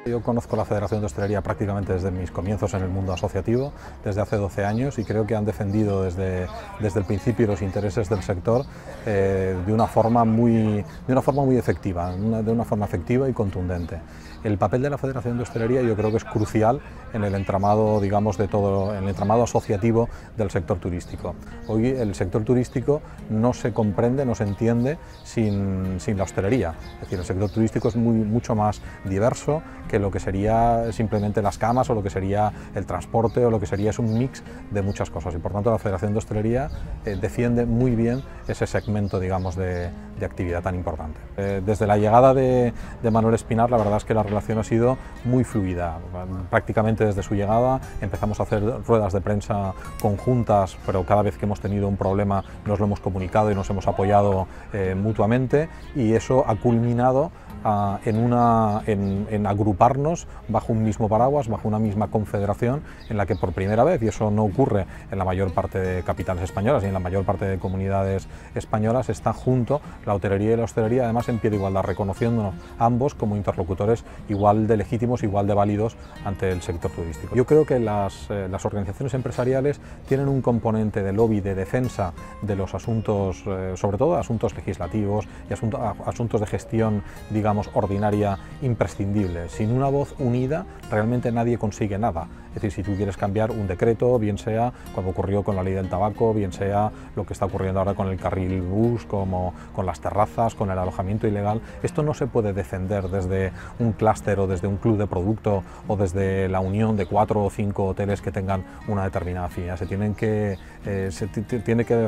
Yo conozco la Federación de Hostelería prácticamente desde mis comienzos en el mundo asociativo, desde hace 12 años, y creo que han defendido desde el principio los intereses del sector de una forma muy efectiva, de una forma efectiva y contundente. El papel de la Federación de Hostelería yo creo que es crucial en el entramado, digamos, en el entramado asociativo del sector turístico. Hoy el sector turístico no se comprende, no se entiende sin la hostelería. Es decir, el sector turístico es mucho más diverso que lo que sería simplemente las camas o lo que sería el transporte o lo que sería es un mix de muchas cosas, y por tanto la Federación de Hostelería defiende muy bien ese segmento, digamos, de actividad tan importante. Desde la llegada de Manuel Espinar, la verdad es que la relación ha sido muy fluida. Prácticamente desde su llegada empezamos a hacer ruedas de prensa conjuntas, pero cada vez que hemos tenido un problema nos lo hemos comunicado y nos hemos apoyado mutuamente, y eso ha culminado en agruparnos bajo un mismo paraguas, bajo una misma confederación, en la que por primera vez, y eso no ocurre en la mayor parte de capitales españolas y en la mayor parte de comunidades españolas, está junto la hotelería y la hostelería, además en pie de igualdad, reconociéndonos ambos como interlocutores igual de legítimos, igual de válidos ante el sector turístico. Yo creo que las organizaciones empresariales tienen un componente de lobby, de defensa de los asuntos, sobre todo asuntos legislativos y asuntos de gestión, digamos, ordinaria, imprescindible. Sin una voz unida realmente nadie consigue nada. Es decir, si tú quieres cambiar un decreto, bien sea como ocurrió con la ley del tabaco, bien sea lo que está ocurriendo ahora con el carril bus, como con las terrazas, con el alojamiento ilegal, esto no se puede defender desde un clúster o desde un club de producto o desde la unión de 4 o 5 hoteles que tengan una determinada afinidad. Tiene que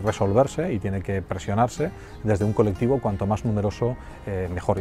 resolverse y tiene que presionarse desde un colectivo cuanto más numeroso, mejor.